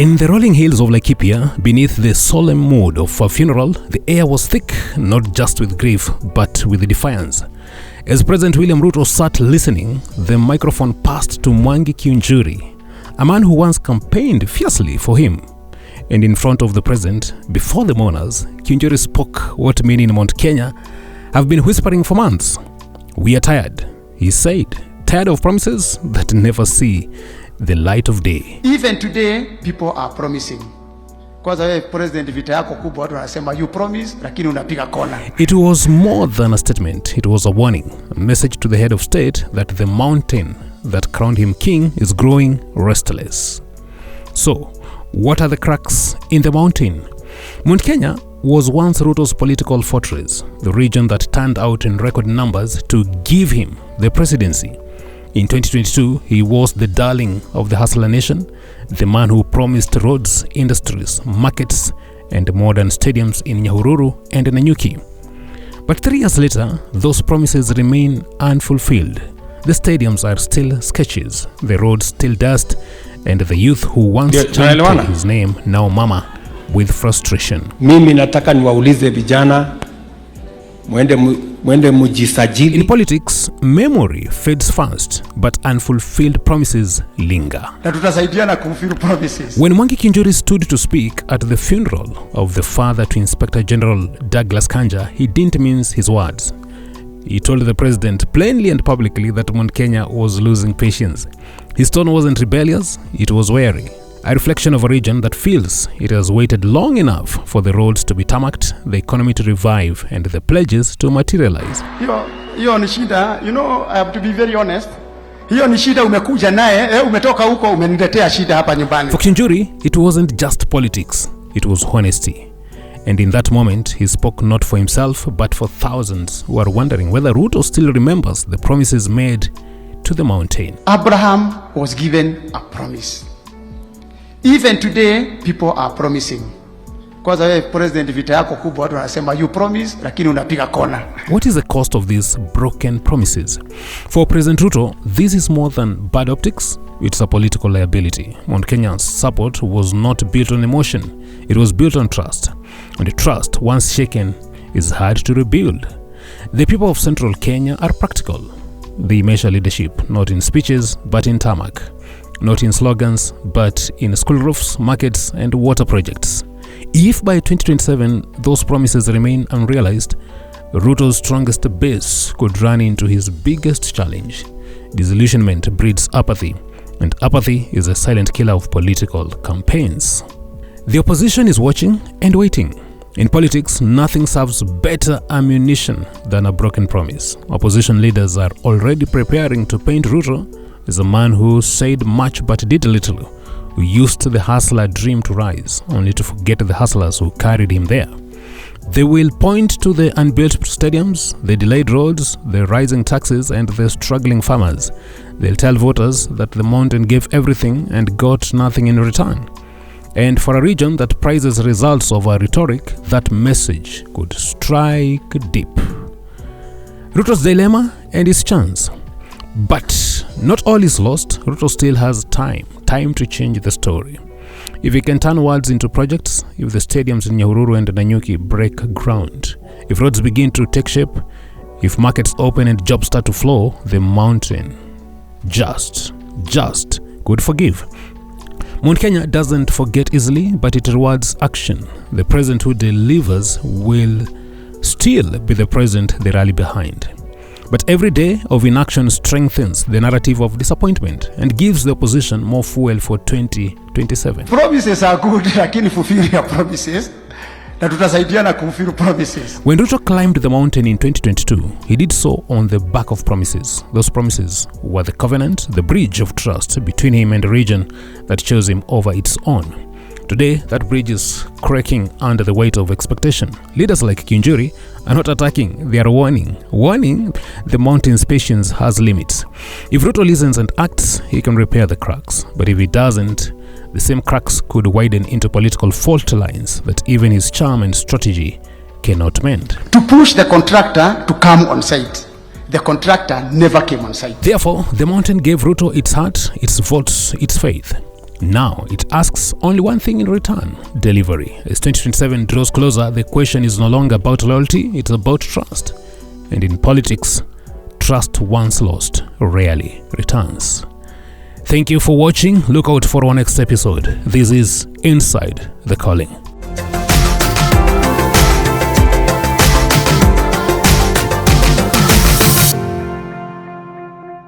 In the rolling hills of Laikipia, beneath the solemn mood of a funeral, the air was thick, not just with grief, but with defiance. As President William Ruto sat listening, the microphone passed to Mwangi Kiunjuri, a man who once campaigned fiercely for him. And in front of the president, before the mourners, Kiunjuri spoke what many in Mount Kenya have been whispering for months. "We are tired," he said, tired of promises that never see the light of day. Even today, people are promising. Kwanza president vita yako kubwa watu wanasema you promise lakini unapiga kona. It was more than a statement, it was a warning, a message to the head of state that the mountain that crowned him king is growing restless. So, what are the cracks in the mountain? Mount Kenya was once Ruto's political fortress, the region that turned out in record numbers to give him the presidency. In 2022, he was the darling of the hustler nation, the man who promised roads, industries, markets, and modern stadiums in Nyahururu and Nanyuki. But 3 years later, those promises remain unfulfilled. The stadiums are still sketches, the roads still dust, and the youth who once chanted his name now mama with frustration. Mimi nataka niwaulize vijana mwende mujisajili. In politics, memory fades fast, but unfulfilled promises linger. Na tutasaidiana kufulfill promises. When Mwangi Kiunjuri stood to speak at the funeral of the father to Inspector General Douglas Kanja, he didn't mince his words. He told the president plainly and publicly that Mount Kenya was losing patience. His tone wasn't rebellious, it was wary. A reflection of a region that feels it has waited long enough for the roads to be tarmacked, the economy to revive, and the pledges to materialize. Hiyo ni shida, I have to be very honest. Hiyo ni shida umekuja naye, umetoka huko umeniletea shida hapa nyumbani. For Kiunjuri, it wasn't just politics, it was honesty. And in that moment, he spoke not for himself, but for thousands who are wondering whether Ruto still remembers the promises made to the mountain. Abraham was given a promise. Even today, people are promising. Kwanza president vita yako kubwa watu wanasema you promise lakini unapiga kona. What is the cost of these broken promises? For President Ruto, this is more than bad optics, it's a political liability. Mount Kenya's support was not built on emotion, it was built on trust. And trust, once shaken, is hard to rebuild. The people of central Kenya are practical. They measure leadership, not in speeches, but in tarmac. Not in slogans, but in school roofs, markets, and water projects. If by 2027 those promises remain unrealized, Ruto's strongest base could run into his biggest challenge. Disillusionment breeds apathy, and apathy is a silent killer of political campaigns. The opposition is watching and waiting. In politics, nothing serves better ammunition than a broken promise. Opposition leaders are already preparing to paint Ruto as a man who said much but did little, who used the hustler dream to rise, only to forget the hustlers who carried him there. They will point to the unbuilt stadiums, the delayed roads, the rising taxes, and the struggling farmers. They'll tell voters that the mountain gave everything and got nothing in return. And for a region that prizes results over rhetoric, that message could strike deep. Ruto's dilemma and his chance. But not all is lost. Ruto still has time to change the story. If he can turn words into projects, if the stadiums in Nyahururu and Nanyuki break ground, if roads begin to take shape, if markets open and jobs start to flow, the mountain just could forgive. Mount Kenya doesn't forget easily, but it rewards action. The president who delivers will still be the president they rally behind. But every day of inaction strengthens the narrative of disappointment and gives the opposition more fuel for 2027. Promises are good, lakini fulfill your promises. Na tutasaidiana kufulfill promises. When Ruto climbed the mountain in 2022, he did so on the back of promises. Those promises were the covenant, the bridge of trust between him and the region that chose him over its own. Today, that bridge is cracking under the weight of expectation. Leaders like Kiunjuri are not attacking, they are warning. Warning, the mountain's patience has limits. If Ruto listens and acts, he can repair the cracks. But if he doesn't, the same cracks could widen into political fault lines that even his charm and strategy cannot mend. To push the contractor to come on site. The contractor never came on site. Therefore, the mountain gave Ruto its heart, its votes, its faith. Now it asks only one thing in return: delivery. As 2027 draws closer, the question is no longer about loyalty, it's about trust. And in politics, trust once lost rarely returns. Thank you for watching. Look out for our next episode. This is Inside the Calling.